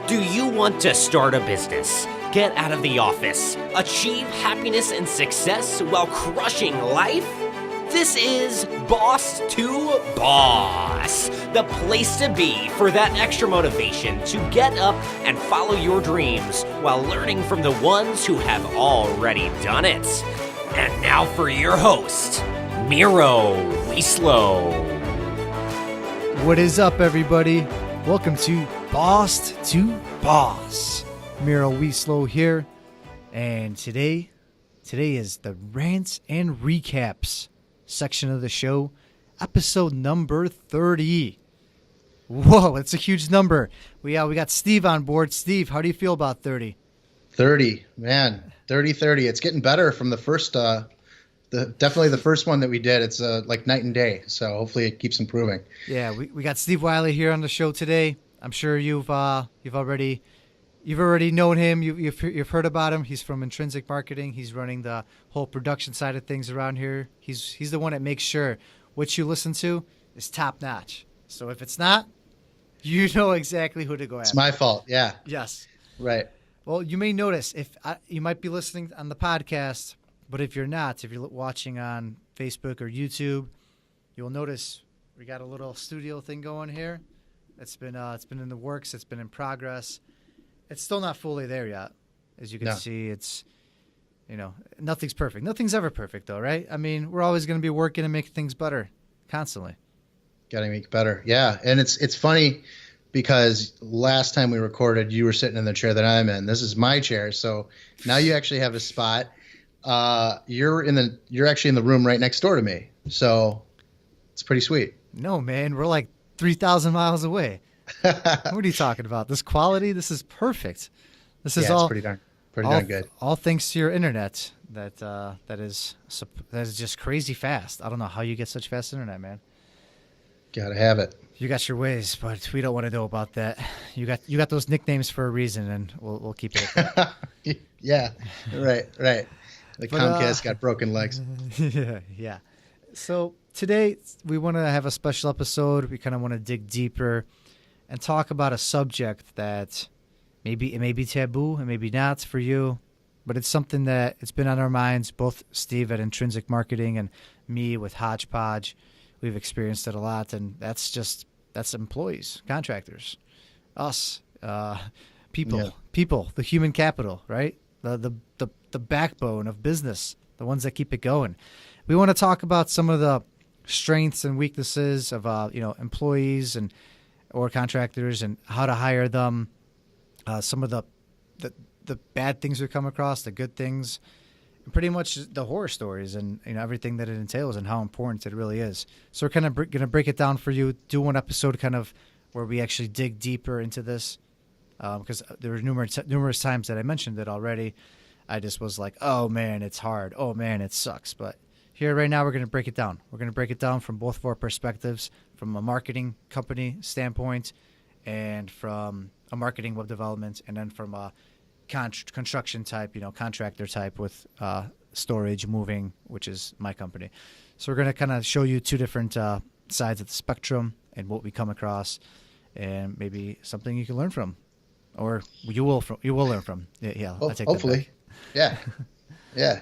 Do you want to start a business, get out of the office, achieve happiness and success while crushing life? This is Boss to Boss, the place to be for that extra motivation to get up and follow your dreams while learning from the ones who have already done it. And now for your host, Miro and What is up, everybody? Welcome to Boss to Boss. Miro and here, and today is the rants and recaps section of the show, episode number 30. Whoa, it's a huge number. We got Steve on board. Steve, how do you feel about 30? 30, man, 30. It's getting better from the first, definitely the first one that we did. It's like night and day. So hopefully it keeps improving. Yeah, we got Steve Wiley here on the show today. I'm sure you've already known him. You've heard about him. He's from Intrinsic Marketing. He's running the whole production side of things around here. He's the one that makes sure what you listen to is top notch. So if it's not, you know exactly who to go after. It's my fault. Yeah. Yes. Right. Well, you may notice you might be listening on the podcast, but if you're not, if you're watching on Facebook or YouTube, you'll notice we got a little studio thing going here. It's been in the works. It's been in progress. It's still not fully there yet. As you can see, it's, nothing's perfect. Nothing's ever perfect, though, right? I mean, we're always going to be working and making things better constantly. Got to make better. Yeah. And it's funny because last time we recorded, you were sitting in the chair that I'm in. This is my chair. So now you actually have a spot. You're actually in the room right next door to me. So it's pretty sweet. No, man, we're like 3,000 miles away. What are you talking about? This quality, this is perfect. This is all pretty darn good. All thanks to your internet that is just crazy fast. I don't know how you get such fast internet, man. Gotta have it. You got your ways, but we don't want to know about that. You got those nicknames for a reason, and we'll keep it at that. Yeah, right. The Comcast got broken legs. Yeah. So today we want to have a special episode. We kind of want to dig deeper and talk about a subject that it may be taboo, it may be not for you, but it's something that it's been on our minds, both Steve at Intrinsic Marketing and me with Hodgepodge. We've experienced it a lot, and that's employees, contractors, us, people, the human capital, right? The backbone of business, the ones that keep it going. We want to talk about some of the strengths and weaknesses of employees or contractors and how to hire them. Some of the bad things we come across, the good things, and pretty much the horror stories and everything that it entails and how important it really is. So we're kind of going to break it down for you. Do one episode kind of where we actually dig deeper into this because there were numerous times that I mentioned it already. I just was like, oh man, it's hard. Oh man, it sucks. But here right now, we're going to break it down. We're going to break it down from both of our perspectives, from a marketing company standpoint and from a marketing web development, and then from a construction type, contractor type with storage, moving, which is my company. So we're going to kind of show you two different sides of the spectrum and what we come across, and maybe something you can learn from, or you will learn from. Yeah. Well, I take hopefully. That back. Yeah.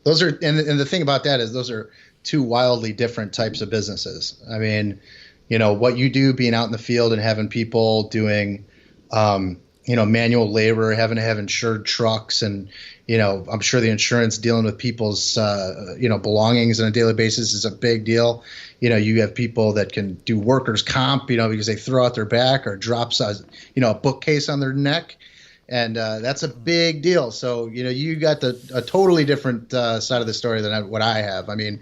Those are, and the thing about that is those are two wildly different types of businesses. I mean, what you do being out in the field and having people doing, manual labor, having to have insured trucks, and, I'm sure the insurance dealing with people's, belongings on a daily basis is a big deal. You have people that can do workers' comp, because they throw out their back or drops a bookcase on their neck. And that's a big deal. So, you got a totally different side of the story than what I have. I mean,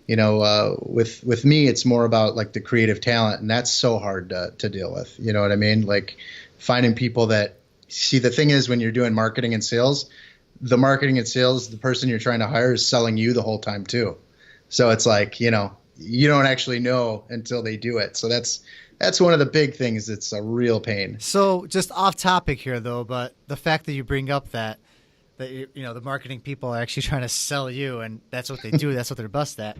with me, it's more about like the creative talent, and that's so hard to deal with. You know what I mean? Like finding people that see, the thing is when you're doing marketing and sales, the person you're trying to hire is selling you the whole time too. So it's like, you don't actually know until they do it. So that's one of the big things that's a real pain. So just off topic here, though, but the fact that you bring up that the marketing people are actually trying to sell you, and that's what they do. That's what they're best at.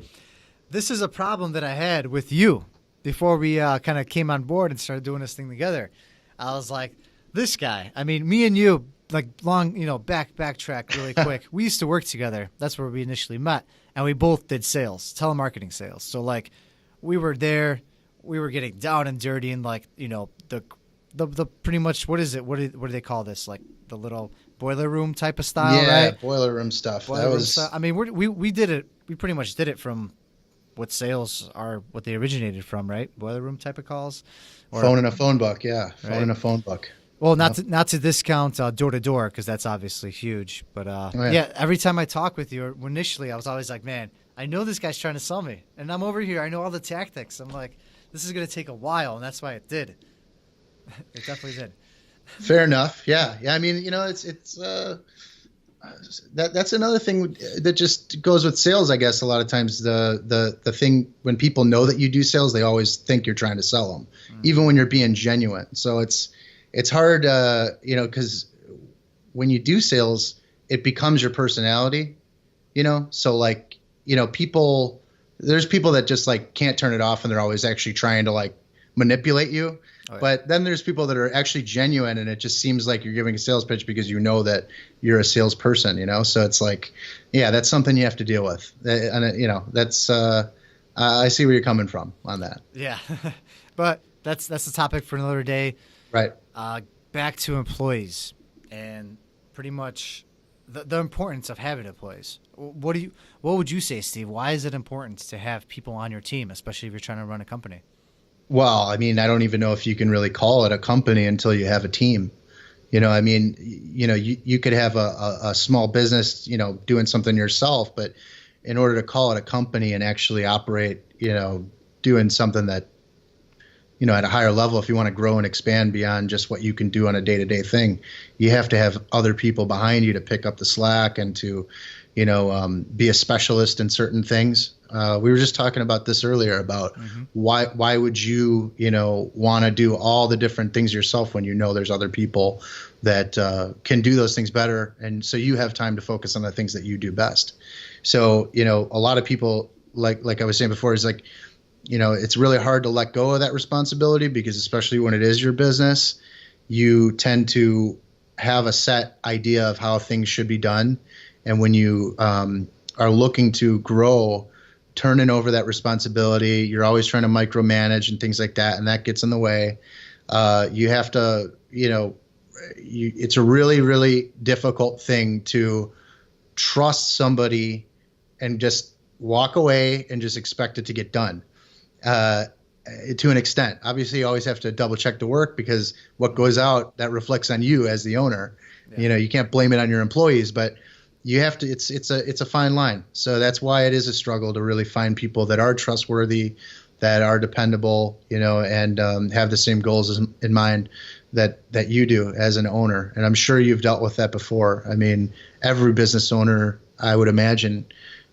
This is a problem that I had with you before we kind of came on board and started doing this thing together. I was like, this guy. I mean, me and you, like long, backtrack really quick. We used to work together. That's where we initially met, and we both did sales, telemarketing sales. So like, we were there, we were getting down and dirty, and like, the pretty much what is it? What do they call this? Like the little boiler room type of style, right? Boiler room stuff. Boiler room style. I mean, we did it. We pretty much did it from what sales are, what they originated from, right? Boiler room type of calls. Or, phone in a phone book, yeah. Right? Phone in a phone book. Well, not to discount door to door, because that's obviously huge. But yeah, every time I talk with you, initially I was always like, man, I know this guy's trying to sell me, and I'm over here. I know all the tactics. I'm like, this is going to take a while, and that's why it did. It definitely did. Fair enough. Yeah. I mean, it's that's another thing that just goes with sales. I guess a lot of times the thing when people know that you do sales, they always think you're trying to sell them, even when you're being genuine. So it's hard, because when you do sales, it becomes your personality, So like, there's people that just like can't turn it off, and they're always actually trying to like manipulate you. Oh, yeah. But then there's people that are actually genuine, and it just seems like you're giving a sales pitch because you know that you're a salesperson, So it's like, yeah, that's something you have to deal with. And, that's I see where you're coming from on that. Yeah. But that's the topic for another day. Right. Back to employees and pretty much the importance of having employees. What would you say, Steve? Why is it important to have people on your team, especially if you're trying to run a company? Well, I mean, I don't even know if you can really call it a company until you have a team. I mean, you could have a small business, doing something yourself, but in order to call it a company and actually operate, doing something that, at a higher level, if you want to grow and expand beyond just what you can do on a day-to-day thing, you have to have other people behind you to pick up the slack and to, be a specialist in certain things. We were just talking about this earlier about why would you, want to do all the different things yourself when there's other people that can do those things better. And so you have time to focus on the things that you do best. So, a lot of people, like I was saying before, is like, it's really hard to let go of that responsibility because especially when it is your business, you tend to have a set idea of how things should be done. And when you are looking to grow, turning over that responsibility, you're always trying to micromanage and things like that, and that gets in the way. You have to, it's a really, really difficult thing to trust somebody and just walk away and just expect it to get done. To an extent, obviously, you always have to double check the work because what goes out that reflects on you as the owner. Yeah. You can't blame it on your employees, but you have to. It's a fine line. So that's why it is a struggle to really find people that are trustworthy, that are dependable, and have the same goals in mind that you do as an owner. And I'm sure you've dealt with that before. I mean, every business owner, I would imagine,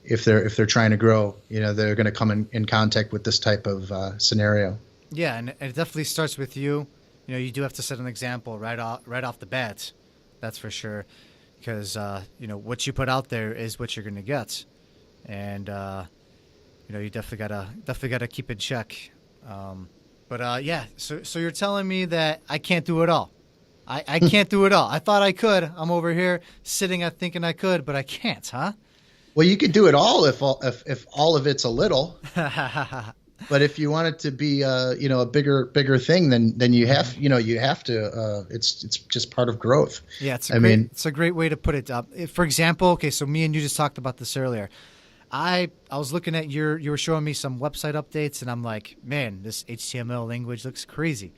if they're trying to grow, they're going to come in contact with this type of scenario. Yeah, and it definitely starts with you. You do have to set an example right off the bat. That's for sure. Because, what you put out there is what you're going to get. And, you definitely gotta keep in check. Yeah, so you're telling me that I can't do it all. I can't do it all. I thought I could. I'm over here sitting thinking I could, but I can't, huh? Well, you could do it all if all of it's a little. But if you want it to be, a bigger thing, then you have to. It's just part of growth. Yeah, it's a great way to put it. For example, okay, so me and you just talked about this earlier. I was looking at you were showing me some website updates, and I'm like, man, this HTML language looks crazy.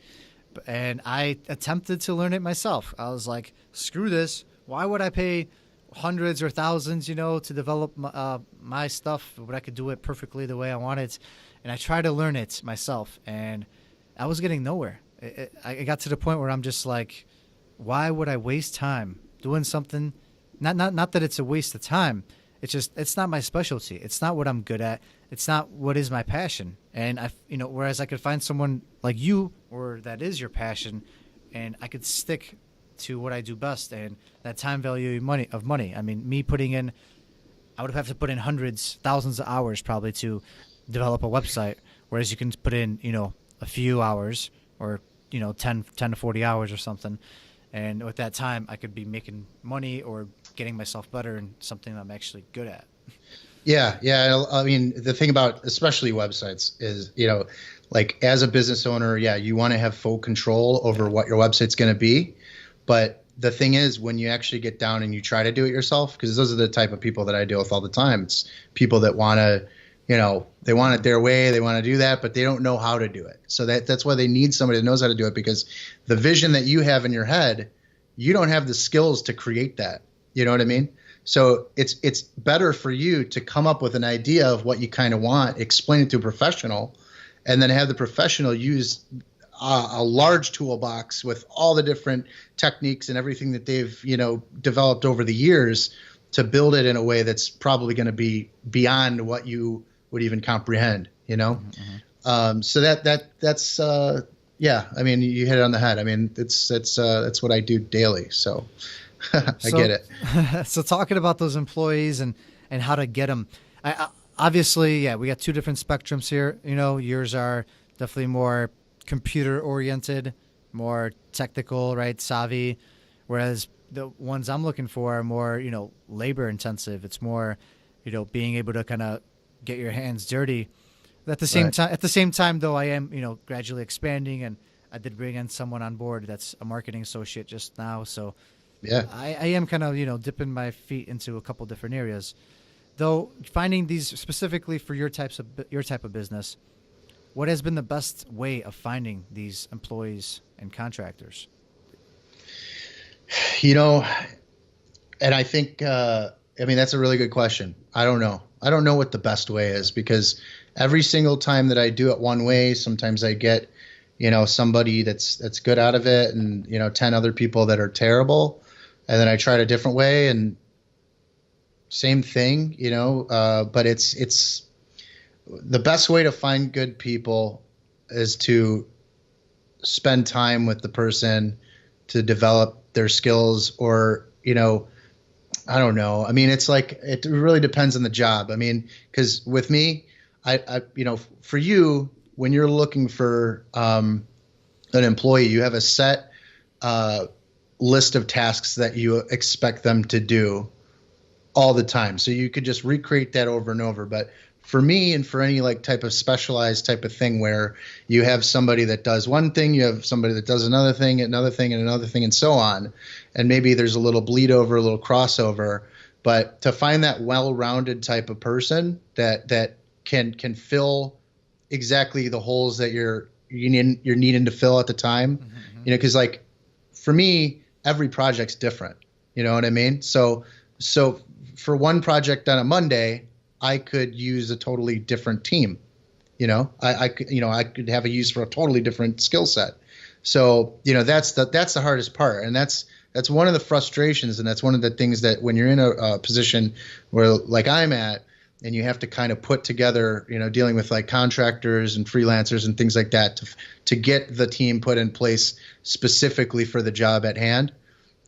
And I attempted to learn it myself. I was like, screw this. Why would I pay hundreds or thousands, to develop my stuff, but I could do it perfectly the way I want it? And I tried to learn it myself, and I was getting nowhere. I got to the point where I'm just like, why would I waste time doing something? Not that it's a waste of time. It's just, it's not my specialty. It's not what I'm good at. It's not what is my passion. And whereas I could find someone like you, or that is your passion, and I could stick to what I do best, and that time value of money. I mean, I would have to put in hundreds, thousands of hours probably to develop a website, whereas you can put in, a few hours or 10 to 40 hours or something. And with that time, I could be making money or getting myself better in something I'm actually good at. Yeah. I mean, the thing about especially websites is, like as a business owner, yeah, you want to have full control over what your website's going to be. But the thing is, when you actually get down and you try to do it yourself, because those are the type of people that I deal with all the time. It's people that want to, they want it their way, they want to do that, but they don't know how to do it. So that's why they need somebody that knows how to do it, because the vision that you have in your head, you don't have the skills to create that. You know what I mean? So it's better for you to come up with an idea of what you kind of want, explain it to a professional, and then have the professional use a large toolbox with all the different techniques and everything that they've developed over the years to build it in a way that's probably going to be beyond what you would even comprehend. So that's yeah. I mean, you hit it on the head. I mean, that's what I do daily. So I get it. So talking about those employees and how to get them, obviously, yeah, we got two different spectrums here. Yours are definitely more computer oriented, more technical, right? Savvy. Whereas the ones I'm looking for are more, labor intensive. It's more, being able to kind of get your hands dirty. At the same time, though, I am, gradually expanding, and I did bring in someone on board that's a marketing associate just now. So yeah, I am kind of, dipping my feet into a couple different areas. Though finding these specifically for your type of business, what has been the best way of finding these employees and contractors? And I think, that's a really good question. I don't know. I don't know what the best way is, because every single time that I do it one way, sometimes I get, somebody that's good out of it, and, 10 other people that are terrible. And then I try it a different way, and same thing, but it's the best way to find good people is to spend time with the person to develop their skills, or, I don't know. I mean, it's like, it really depends on the job. I mean, because with me, I for you, when you're looking for an employee, you have a set list of tasks that you expect them to do all the time. So you could just recreate that over and over. But for me, and for any like type of specialized type of thing where you have somebody that does one thing, you have somebody that does another thing, and another thing, and so on. And maybe there's a little bleed over, a little crossover, but to find that well-rounded type of person that can fill exactly the holes that you're needing to fill at the time, because like for me, every project's different. You know what I mean? So for one project on a Monday, I could use a totally different team. I could have a use for a totally different skill set. So, that's the hardest part. And that's one of the frustrations. And that's one of the things that when you're in a position where like I'm at, and you have to kind of put together, dealing with like contractors and freelancers and things like that to get the team put in place specifically for the job at hand.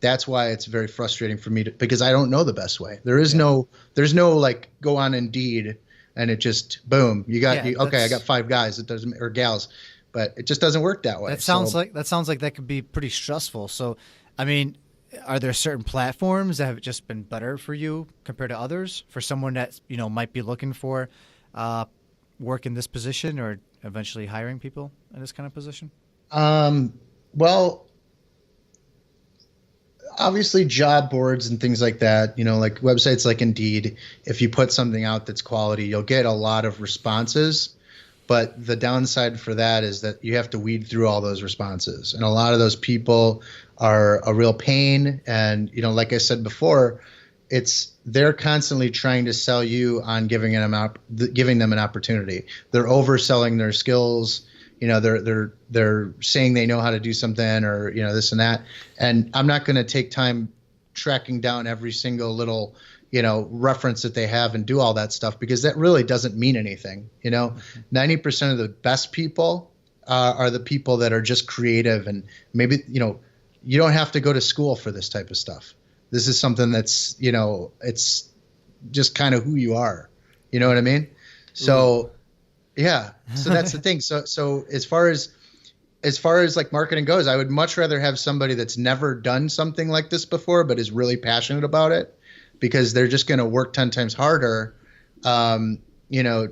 That's why it's very frustrating for me because I don't know the best way. There's no like go on Indeed and it just boom, okay, I got 5 guys. It doesn't, or gals, but it just doesn't work that way. That sounds like that could be pretty stressful. So, I mean, are there certain platforms that have just been better for you compared to others for someone that, might be looking for work in this position or eventually hiring people in this kind of position? Well, obviously job boards and things like that, like websites like Indeed, if you put something out that's quality, you'll get a lot of responses. But the downside for that is that you have to weed through all those responses. And a lot of those people are a real pain. And, like I said before, they're constantly trying to sell you on giving them an opportunity. They're overselling their skills. They're saying they know how to do something, or, this and that. And I'm not going to take time tracking down every single little, reference that they have and do all that stuff, because that really doesn't mean anything. 90% of the best people are the people that are just creative, and maybe, you don't have to go to school for this type of stuff. This is something that's, it's just kind of who you are. You know what I mean? So, yeah. So that's the thing. So as far as as far as like marketing goes, I would much rather have somebody that's never done something like this before, but is really passionate about it, because they're just going to work 10 times harder, you know,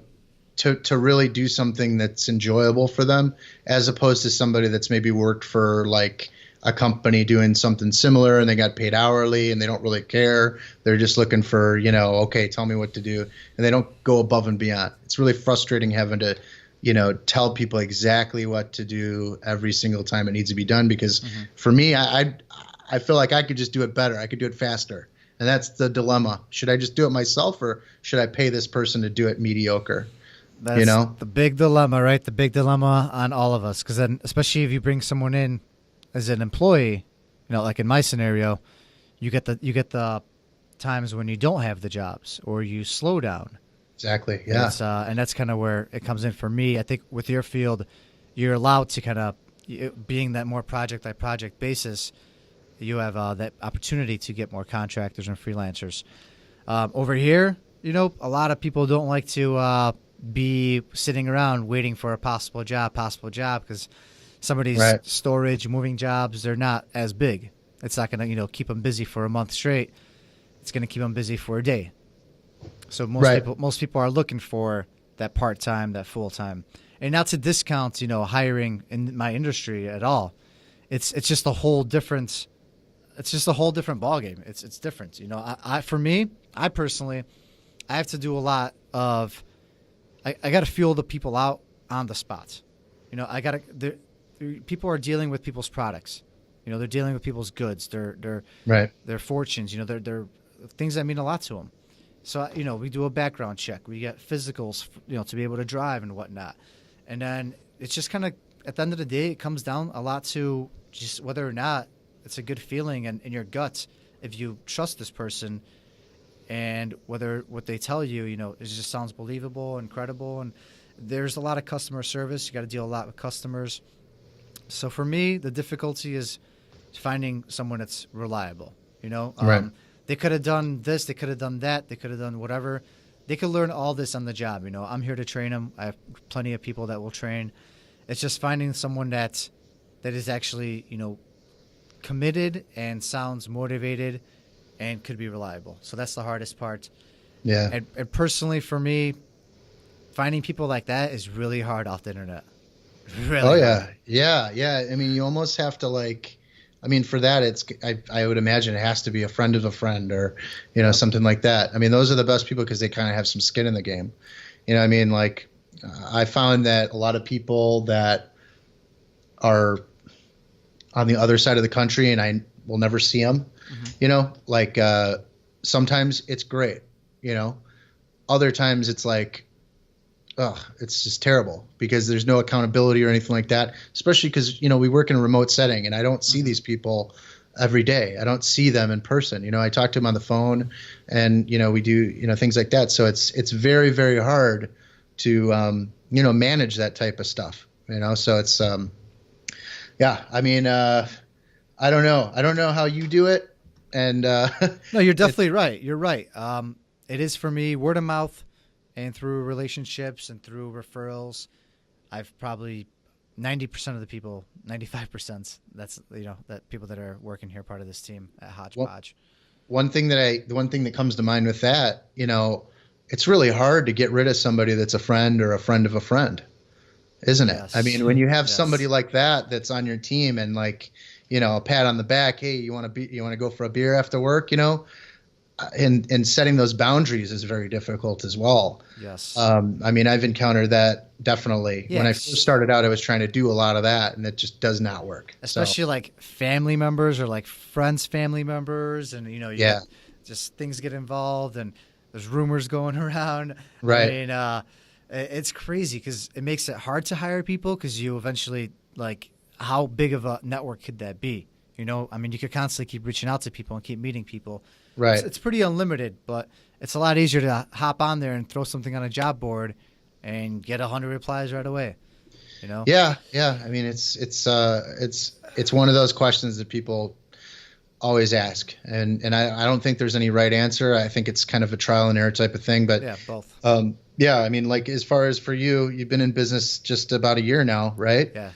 to really do something that's enjoyable for them, as opposed to somebody that's maybe worked for like a company doing something similar and they got paid hourly and they don't really care. They're just looking for, you know, okay, tell me what to do. And they don't go above and beyond. It's really frustrating having to, you know, tell people exactly what to do every single time it needs to be done, because for me, I feel like I could just do it better. I could do it faster. And that's the dilemma. Should I just do it myself, or should I pay this person to do it mediocre? That's, you know, the big dilemma, right? The big dilemma on all of us. Because then, especially if you bring someone in as an employee, you know, like in my scenario, you get the times when you don't have the jobs or you slow down. Exactly. Yeah. And that's kind of where it comes in for me. I think with your field, you're allowed to kind of, being that more project by project basis, you have that opportunity to get more contractors and freelancers. Over here, you know, a lot of people don't like to be sitting around waiting for a possible job, because some of these storage, moving jobs, they're not as big. It's not going to, you know, keep them busy for a month straight. It's going to keep them busy for a day. So most people are looking for that part-time, that full-time. And not to discount, you know, hiring in my industry at all. It's just a whole different ballgame. It's different. You know, I personally have to do a lot of, I got to feel the people out on the spot. You know, people are dealing with people's products. You know, they're dealing with people's goods, their fortunes. You know, they're things that mean a lot to them. So, you know, we do a background check. We get physicals, you know, to be able to drive and whatnot. And then it's just kind of, at the end of the day, it comes down a lot to just whether or not it's a good feeling in your gut if you trust this person, and whether what they tell you, you know, it just sounds believable and credible. And there's a lot of customer service. You got to deal a lot with customers. So for me, the difficulty is finding someone that's reliable. You know, they could have done this, they could have done that, they could have done whatever. They could learn all this on the job. You know, I'm here to train them. I have plenty of people that will train. It's just finding someone that is actually, you know, committed and sounds motivated and could be reliable. So that's the hardest part. Yeah. And personally, for me, finding people like that is really hard off the internet. Really hard. Yeah. I mean, you almost have to for that, I would imagine it has to be a friend of a friend, or, you know, something like that. I mean, those are the best people because they kind of have some skin in the game. You know, I mean, like, I found that a lot of people that are on the other side of the country and I will never see them, you know, like, sometimes it's great, you know, other times it's like, it's just terrible because there's no accountability or anything like that, especially because, you know, we work in a remote setting and I don't see these people every day. I don't see them in person. You know, I talk to them on the phone and, you know, we do, you know, things like that. So it's very, very hard to, you know, manage that type of stuff, you know? So it's, yeah, I mean, I don't know. I don't know how you do it. And, no, you're definitely right. You're right. It is for me, word of mouth. And through relationships and through referrals, I've probably 90% of the people, 95%. That's, you know, that people that are working here, part of this team at Hodgepodge. The one thing that comes to mind with that, you know, it's really hard to get rid of somebody that's a friend or a friend of a friend, isn't it? Yes. I mean, when you have somebody like that's on your team and, like, you know, a pat on the back, hey, you want to go for a beer after work, you know. And setting those boundaries is very difficult as well. Yes. I mean, I've encountered that definitely. Yes. When I first started out, I was trying to do a lot of that, and it just does not work. Especially like family members or like friends' family members, and, you know, just things get involved, and there's rumors going around. Right. I mean, it's crazy because it makes it hard to hire people because you eventually, like, how big of a network could that be? You know, I mean, you could constantly keep reaching out to people and keep meeting people. Right. It's pretty unlimited, but it's a lot easier to hop on there and throw something on a job board and get 100 replies right away. You know? Yeah. I mean, it's one of those questions that people always ask, and I don't think there's any right answer. I think it's kind of a trial and error type of thing. But yeah, both. Yeah, I mean, like, as far as for you, you've been in business just about a year now, right? Yeah.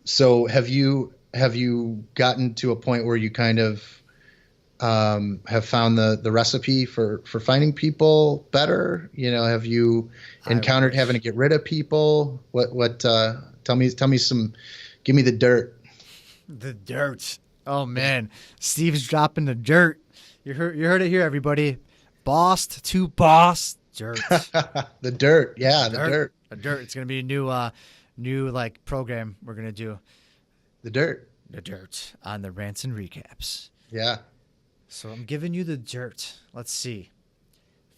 So have you gotten to a point where you kind of have found the recipe for finding people better? Have you I encountered having to wish. get rid of people? What tell me some, give me the dirt. The dirt. Oh man, Steve's dropping the dirt. You heard it here, everybody. Bossed to boss dirt. The dirt. Yeah, the Dirt. dirt. The dirt. It's gonna be a new like program we're gonna do. The dirt. The dirt on the rants and recaps. Yeah. So I'm giving you the dirt. Let's see.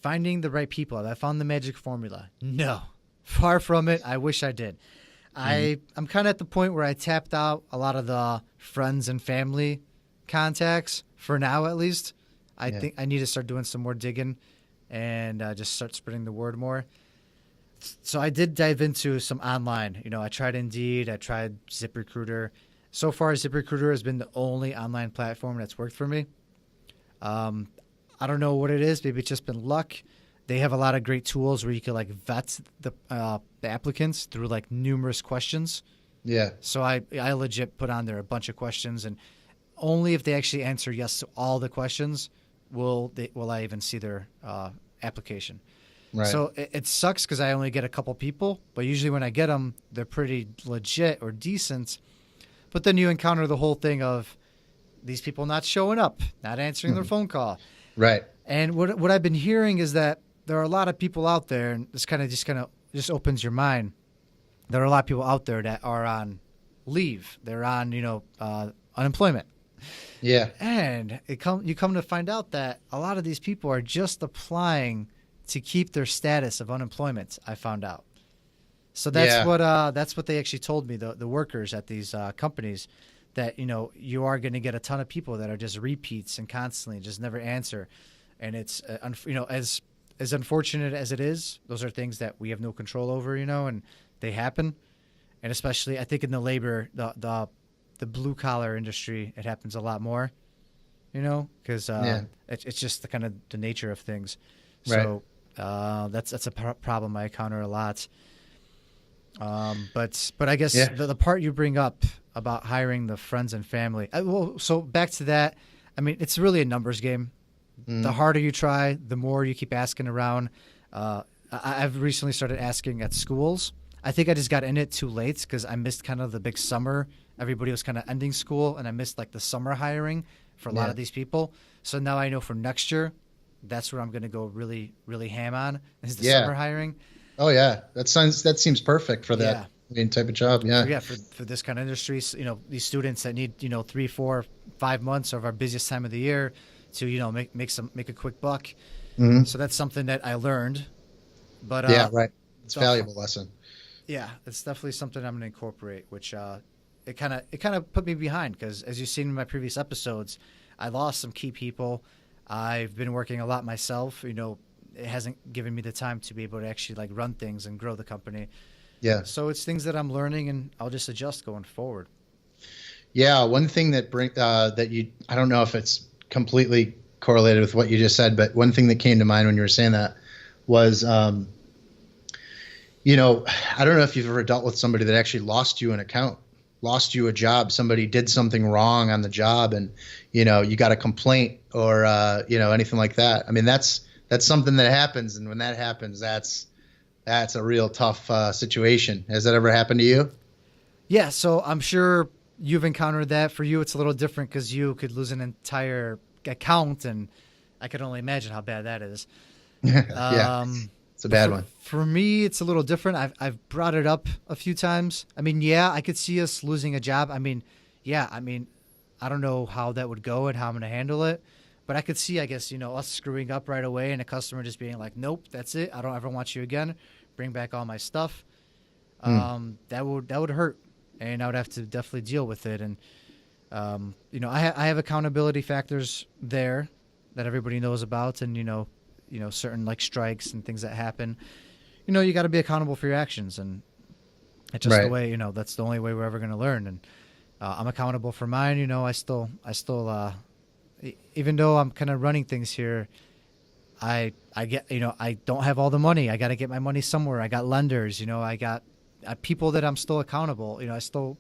Finding the right people. Have I found the magic formula? No. Far from it. I wish I did. I'm kind of at the point where I tapped out a lot of the friends and family contacts for now, at least. I Yeah. think I need to start doing some more digging and just start spreading the word more. So I did dive into some online. I tried Indeed. I tried ZipRecruiter. So far, ZipRecruiter has been the only online platform that's worked for me. I don't know what it is. Maybe it's just been luck. They have a lot of great tools where you can like vet the applicants through like numerous questions. Yeah. So I legit put on there a bunch of questions, and only if they actually answer yes to all the questions will I even see their application. Right. So it sucks because I only get a couple people, but usually when I get them, they're pretty legit or decent. But then you encounter the whole thing of these people not showing up, not answering their phone call. Right. And what I've been hearing is that there are a lot of people out there, and this kind of just opens your mind. There are a lot of people out there that are on leave. They're on unemployment. Yeah. And you come to find out that a lot of these people are just applying to keep their status of unemployment. I found out. So that's what they actually told me. The workers at these companies, that you are going to get a ton of people that are just repeats and constantly just never answer, and it's as unfortunate as it is, those are things that we have no control over, and they happen, and especially I think in the labor the blue collar industry, it happens a lot more, because it's just the kind of the nature of things. So that's a problem I encounter a lot. But I guess the part you bring up about hiring the friends and family. So back to that. I mean, it's really a numbers game. The harder you try, the more you keep asking around. I've recently started asking at schools. I think I just got in it too late because I missed kind of the big summer. Everybody was kind of ending school, and I missed like the summer hiring for a lot of these people. So now I know for next year, that's where I'm going to go really, really ham on is the summer hiring. Oh yeah, that seems perfect for that type of job. Yeah. For this kind of industry, these students that need 3, 4, 5 months of our busiest time of the year to make a quick buck. Mm-hmm. So that's something that I learned. But right. It's a valuable lesson. Yeah, it's definitely something I'm going to incorporate. Which it kind of put me behind because as you've seen in my previous episodes, I lost some key people. I've been working a lot myself. It hasn't given me the time to be able to actually like run things and grow the company. Yeah. So it's things that I'm learning, and I'll just adjust going forward. Yeah. One thing that I don't know if it's completely correlated with what you just said, but one thing that came to mind when you were saying that was, I don't know if you've ever dealt with somebody that actually lost you an account, lost you a job. Somebody did something wrong on the job, and you got a complaint or anything like that. I mean, that's something that happens, and when that happens, that's a real tough situation. Has that ever happened to you? Yeah, so I'm sure you've encountered that. For you, it's a little different because you could lose an entire account, and I could only imagine how bad that is. Yeah, it's a bad one. For me, it's a little different. I've brought it up a few times. I mean, yeah, I could see us losing a job. I mean, I don't know how that would go and how I'm going to handle it. But I could see, I guess, us screwing up right away and a customer just being like, nope, that's it. I don't ever want you again. Bring back all my stuff. That would hurt. And I would have to definitely deal with it. And, I have accountability factors there that everybody knows about. And, certain like strikes and things that happen. You got to be accountable for your actions. And it's just the way, that's the only way we're ever going to learn. And I'm accountable for mine. I still even though I'm kind of running things here, I get, I don't have all the money. I got to get my money somewhere. I got lenders, I got people that I'm still accountable. I still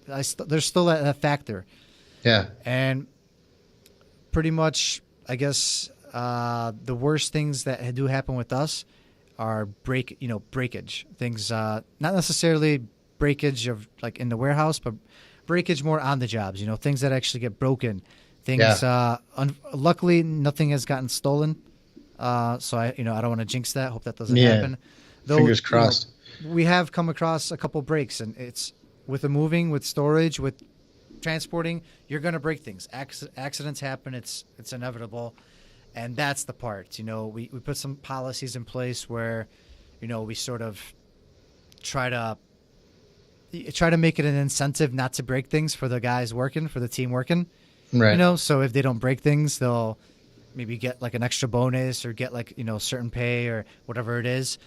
there's still that factor. Yeah. And pretty much, I guess, the worst things that do happen with us are breakage things. Not necessarily breakage of like in the warehouse, but breakage more on the jobs. Things that actually get broken. Things. Yeah. Luckily, nothing has gotten stolen. So I don't want to jinx that. Hope that doesn't happen. Though, fingers crossed. We have come across a couple breaks, and it's with the moving, with storage, with transporting. You're going to break things. Accidents happen. It's inevitable, and that's the part. We put some policies in place where, we sort of try to make it an incentive not to break things for the guys working, for the team working. Right. So if they don't break things, they'll maybe get like an extra bonus or get like, certain pay or whatever it is.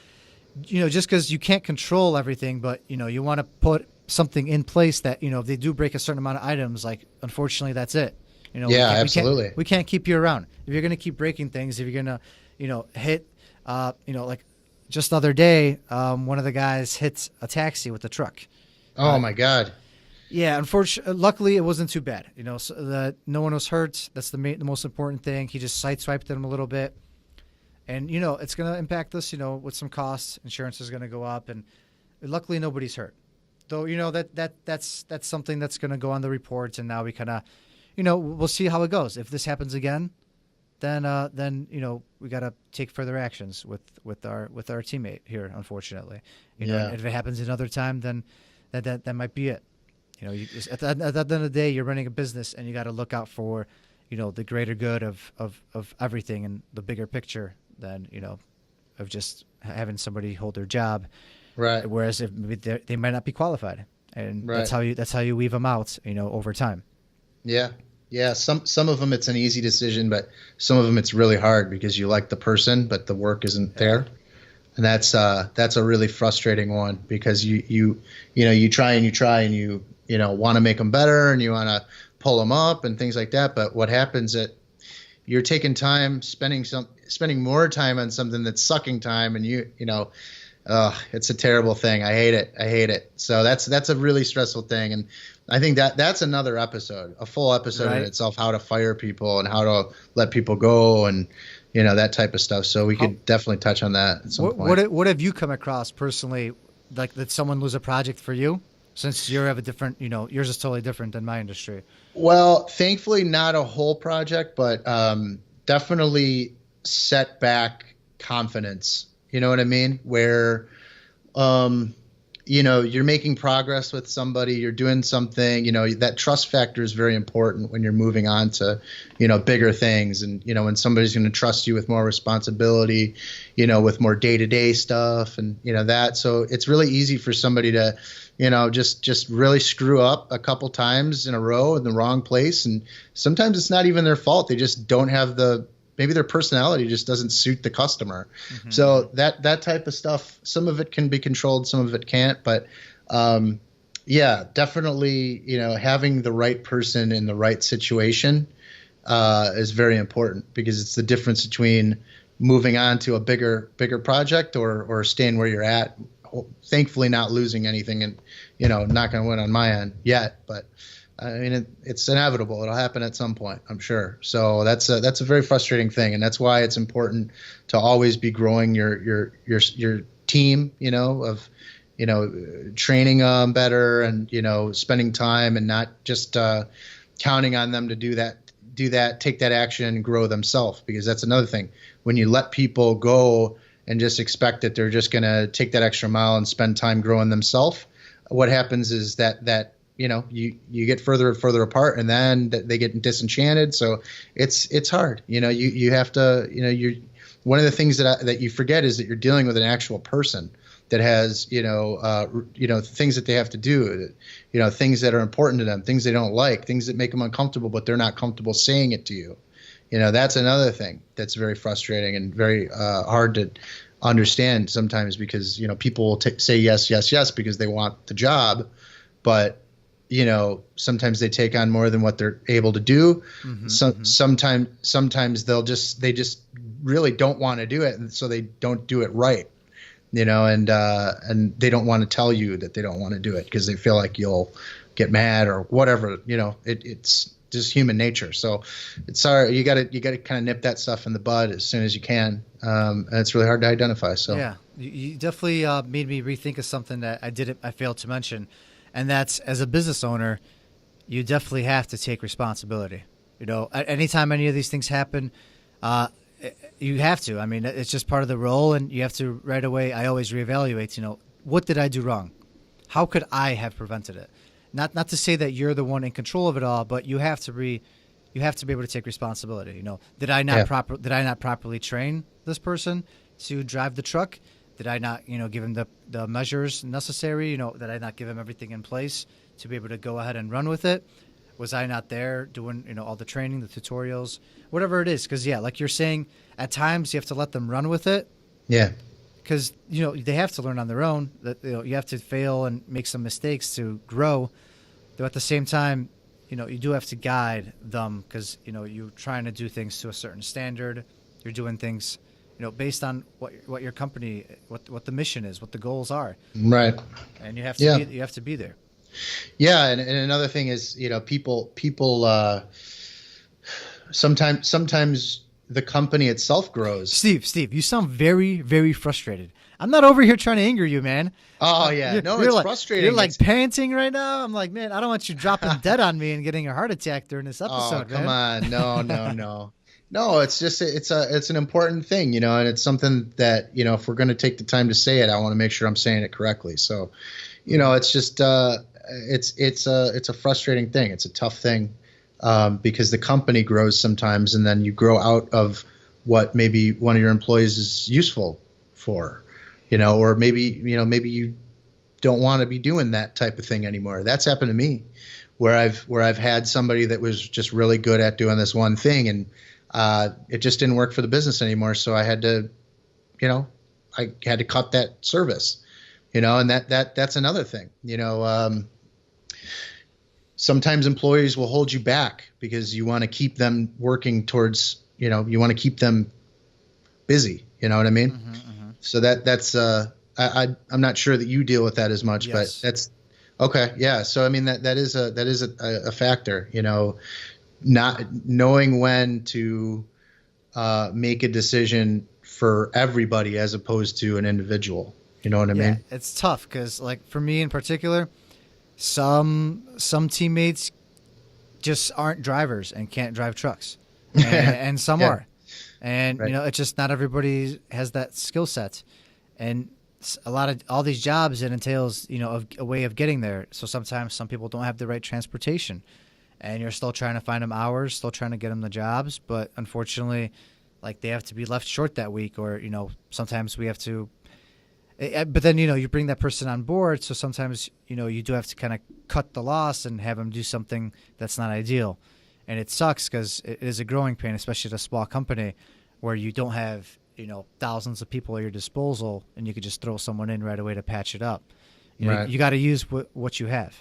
Just because you can't control everything, but, you want to put something in place that, if they do break a certain amount of items, like, unfortunately, that's it. Absolutely. We can't keep you around. If you're going to keep breaking things, if you're going to, hit, like just the other day, one of the guys hit a taxi with a truck. Oh, my God. Yeah, unfortunately, luckily it wasn't too bad. So no one was hurt. That's the most important thing. He just sideswiped him a little bit. And, it's going to impact us, with some costs. Insurance is going to go up. And luckily nobody's hurt. Though, that's something that's going to go on the reports. And now we kind of, we'll see how it goes. If this happens again, then we got to take further actions with our teammate here, unfortunately. If it happens another time, then that might be it. At the end of the day, you're running a business and you got to look out for, the greater good of everything and the bigger picture than, of just having somebody hold their job. Right. Whereas if maybe they might not be qualified, and right. that's how you weave them out, over time. Yeah. Yeah. Some of them, it's an easy decision, but some of them it's really hard because you like the person, but the work isn't there. And that's a really frustrating one because you try and you want to make them better and you want to pull them up and things like that. But what happens that you're taking time, spending more time on something that's sucking time, and it's a terrible thing. I hate it. So that's a really stressful thing. And I think that's another episode, a full episode in itself, how to fire people and how to let people go and, that type of stuff. So we could definitely touch on that at some point. What have you come across personally, like did someone lose a project for you? Since you have a different, yours is totally different than my industry. Well, thankfully not a whole project, but definitely set back confidence. You know what I mean? Where, you're making progress with somebody, you're doing something, that trust factor is very important when you're moving on to, bigger things. And, when somebody's going to trust you with more responsibility, with more day-to-day stuff and, that. So it's really easy for somebody to, just really screw up a couple times in a row in the wrong place. And sometimes it's not even their fault. They just don't have maybe their personality just doesn't suit the customer. Mm-hmm. So that type of stuff, some of it can be controlled, some of it can't. But definitely, having the right person in the right situation is very important because it's the difference between moving on to a bigger project or staying where you're at. Thankfully not losing anything and, not going to win on my end yet, but I mean, it's inevitable. It'll happen at some point, I'm sure. So that's a very frustrating thing. And that's why it's important to always be growing your team, of, training them better and, spending time and not just counting on them to do that, take that action and grow themselves, because that's another thing. When you let people go and just expect that they're just going to take that extra mile and spend time growing themselves, what happens is that you get further and further apart, and then they get disenchanted. So it's hard. You have to. You're one of the things that you forget is that you're dealing with an actual person that has things that they have to do. Things that are important to them, things they don't like, things that make them uncomfortable, but they're not comfortable saying it to you. That's another thing that's very frustrating and very hard to understand sometimes because, people will say yes, yes, yes, because they want the job. But, sometimes they take on more than what they're able to do. Mm-hmm, sometimes they just really don't want to do it. And so they don't do it right, and they don't want to tell you that they don't want to do it because they feel like you'll get mad or whatever. It's just human nature. So it's you got to kind of nip that stuff in the bud as soon as you can. And it's really hard to identify. So yeah, you definitely made me rethink of something that I failed to mention, and that's, as a business owner, you definitely have to take responsibility. Anytime any of these things happen, you have to. I mean, it's just part of the role, and you have to right away. I always reevaluate. What did I do wrong? How could I have prevented it? Not to say that you're the one in control of it all, but you have to be able to take responsibility. Did I not properly train this person to drive the truck? Did I not, give him the measures necessary? Did I not give him everything in place to be able to go ahead and run with it? Was I not there doing, all the training, the tutorials, whatever it is? Because, like you're saying, at times you have to let them run with it. Yeah. Because, they have to learn on their own. That you have to fail and make some mistakes to grow. Though at the same time, you do have to guide them because, you're trying to do things to a certain standard. You're doing things, based on what your company, what the mission is, what the goals are. Right. And you have to you have to be there. Yeah, and another thing is, people sometimes the company itself grows. Steve, you sound very, very frustrated. I'm not over here trying to anger you, man. Oh yeah, it's frustrating. You're like panting right now. I'm like, man, I don't want you dropping dead on me and getting a heart attack during this episode. Oh, come on, no. No, it's just it's an important thing, and it's something that if we're going to take the time to say it, I want to make sure I'm saying it correctly. So, it's just it's a frustrating thing. It's a tough thing because the company grows sometimes, and then you grow out of what maybe one of your employees is useful for, or maybe you don't want to be doing that type of thing anymore. That's happened to me, where I've had somebody that was just really good at doing this one thing, and it just didn't work for the business anymore. So I had to, I had to cut that service, and that's another thing, sometimes employees will hold you back because you want to keep them working towards, you want to keep them busy. You know what I mean? Mm-hmm, mm-hmm. So that's I'm not sure that you deal with that as much, yes. But that's okay. Yeah. So, I mean, that is a factor, not knowing when to make a decision for everybody as opposed to an individual. You know what I mean? It's tough because, like, for me in particular, some teammates just aren't drivers and can't drive trucks, and some are, and right. It's just not everybody has that skill set, and all these jobs, it entails a way of getting there. So sometimes some people don't have the right transportation, and you're still trying to find them hours, still trying to get them the jobs, but unfortunately, like, they have to be left short that week, or sometimes we have to. But then, you bring that person on board. So sometimes, you do have to kind of cut the loss and have them do something that's not ideal. And it sucks because it is a growing pain, especially at a small company where you don't have, thousands of people at your disposal and you could just throw someone in right away to patch it up. Right. You got to use what you have.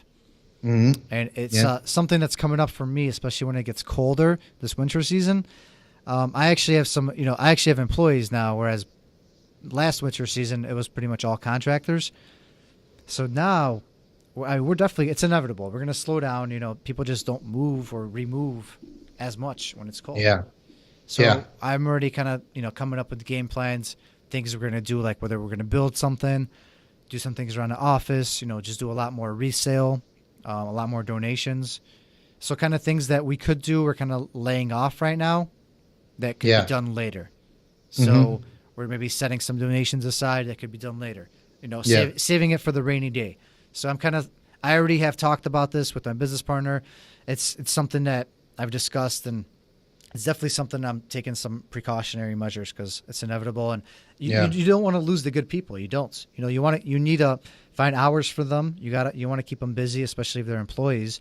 Mm-hmm. And it's something that's coming up for me, especially when it gets colder this winter season. I actually have employees now, whereas last winter season, it was pretty much all contractors. So now, we're definitely, it's inevitable. We're going to slow down. People just don't move or remove as much when it's cold. Yeah. So I'm already kind of, coming up with game plans, things we're going to do, like whether we're going to build something, do some things around the office, just do a lot more resale, a lot more donations. So kind of things that we could do, we're kind of laying off right now that could be done later. So, mm-hmm. We're maybe setting some donations aside that could be done later, saving it for the rainy day. So I already have talked about this with my business partner. It's something that I've discussed, and it's definitely something I'm taking some precautionary measures because it's inevitable. And you don't want to lose the good people. You don't. You need to find hours for them. You want to keep them busy, especially if they're employees,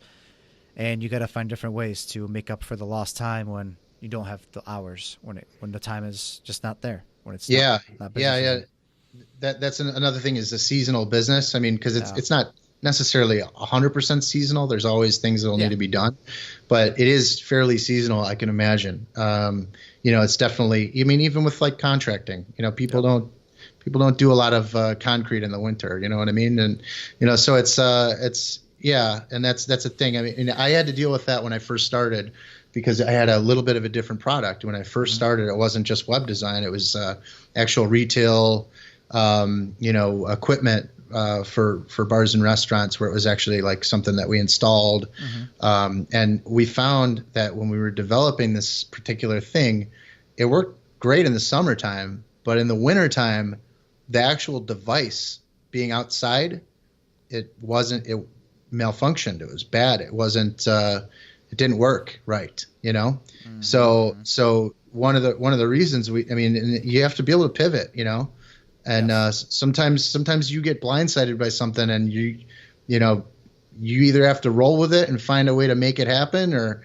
and you got to find different ways to make up for the lost time when you don't have the hours, when the time is just not there. When it's not busy. That's another thing is a seasonal business. I mean, because it's not necessarily 100% seasonal. There's always things that will need to be done, but it is fairly seasonal. I can imagine. It's definitely. I mean, even with like contracting, people don't do a lot of concrete in the winter. You know what I mean? And so it's Yeah, and that's a thing. I mean, and I had to deal with that when I first started because I had a little bit of a different product. When I first started, it wasn't just web design; it was actual retail, equipment for bars and restaurants, where it was actually like something that we installed. And we found that when we were developing this particular thing, it worked great in the summertime, but in the wintertime, the actual device being outside, it malfunctioned. It was bad. It wasn't. It didn't work right. So one of the reasons you have to be able to pivot. And sometimes you get blindsided by something, and you either have to roll with it and find a way to make it happen, or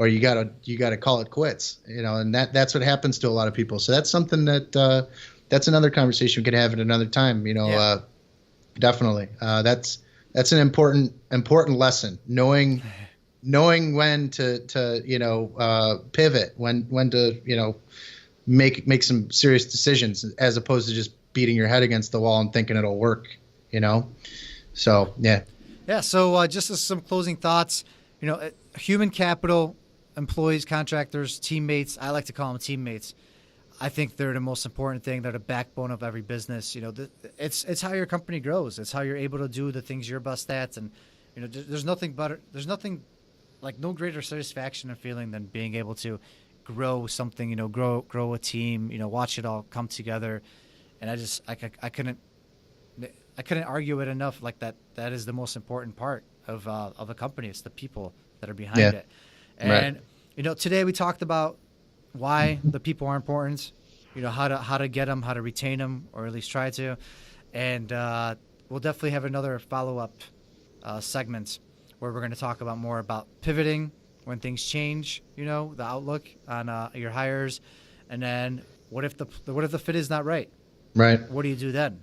you gotta call it quits. And that's what happens to a lot of people. So that's something that's another conversation we could have at another time. Definitely. That's an important lesson. Knowing when to pivot, when to make some serious decisions, as opposed to just beating your head against the wall and thinking it'll work. So yeah. Yeah. So just as some closing thoughts, human capital, employees, contractors, teammates. I like to call them teammates. I think they're the most important thing. They're the backbone of every business. It's how your company grows. It's how you're able to do the things you're best at. And there's nothing like no greater satisfaction and feeling than being able to grow something. Grow a team. Watch it all come together. And I couldn't argue it enough. Like that is the most important part of a company. It's the people that are behind it. And today we talked about why the people are important, how to get them, how to retain them, or at least try to. And we'll definitely have another follow-up segment where we're going to talk about more about pivoting when things change, the outlook on your hires. And then what if the fit is not right? Right. What do you do then?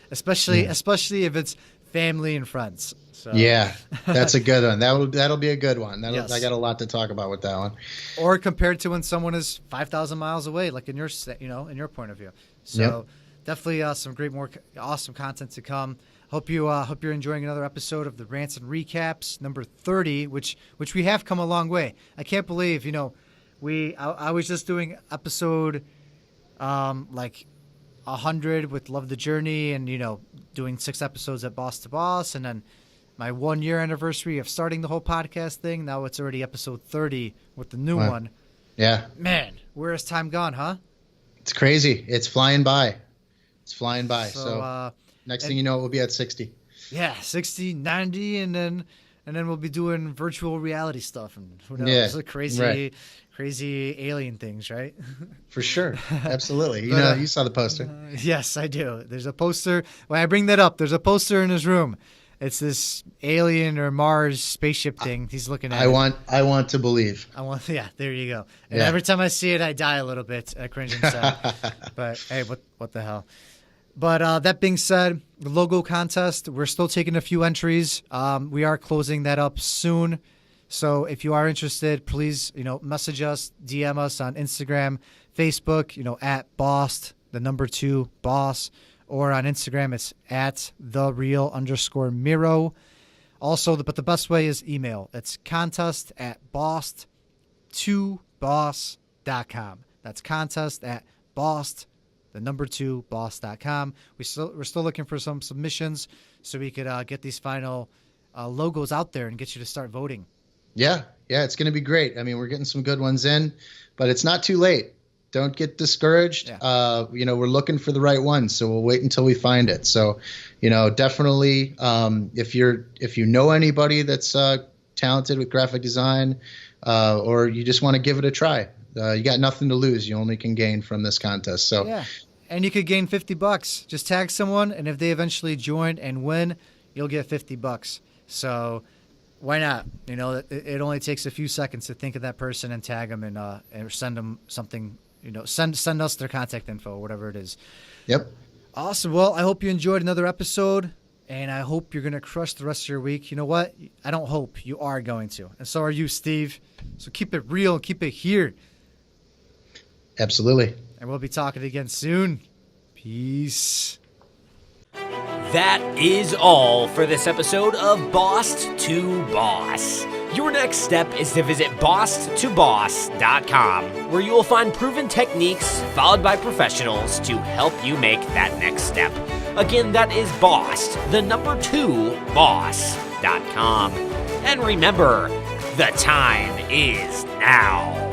Especially if it's family and friends. So. Yeah, that's a good one. That'll be a good one. Yes. I got a lot to talk about with that one. Or compared to when someone is 5,000 miles away, like in your point of view. So definitely some awesome content to come. Hope you're enjoying another episode of the Rants and Recaps number 30, which we have come a long way. I can't believe I was just doing episode like 100 with Love the Journey, and doing 6 episodes at Boss to Boss, and then my 1 year anniversary of starting the whole podcast thing. Now it's already episode 30 with the new one. Yeah. Man, where has time gone, huh? It's crazy. It's flying by. So next thing you know, we'll be at 60. Yeah, 60, 90, and then we'll be doing virtual reality stuff, and who knows, crazy alien things, right? For sure. Absolutely. You saw the poster. Yes, I do. There's a poster. When I bring that up, there's a poster in his room. It's this alien or Mars spaceship thing he's looking at. I want to believe. Yeah, there you go. And every time I see it, I die a little bit, cringe inside. But hey, what the hell? But that being said, the logo contest, we're still taking a few entries. We are closing that up soon. So if you are interested, please, message us, DM us on Instagram, Facebook, at Boss, the number 2 Boss, or on Instagram, it's at @the_real_Miro. Also, but the best way is email. It's contest@boss2boss.com. That's contest@boss, the number 2 boss.com. We're still looking for some submissions so we could get these final logos out there and get you to start voting. Yeah, it's going to be great. I mean, we're getting some good ones in, but it's not too late. Don't get discouraged. Yeah. We're looking for the right one, so we'll wait until we find it. So, definitely, if you know anybody that's talented with graphic design, or you just want to give it a try, you got nothing to lose. You only can gain from this contest. So yeah, and you could gain $50. Just tag someone, and if they eventually join and win, you'll get $50. So why not? It only takes a few seconds to think of that person and tag them and send them something. Send us their contact info, whatever it is. Yep. Awesome. Well, I hope you enjoyed another episode, and I hope you're going to crush the rest of your week. You know what? I don't hope. You are going to. And so are you, Steve. So keep it real and keep it here. Absolutely. And we'll be talking again soon. Peace. That is all for this episode of Boss to Boss. Your next step is to visit bosstoboss.com, where you will find proven techniques followed by professionals to help you make that next step. Again, that is boss2boss.com. And remember, the time is now.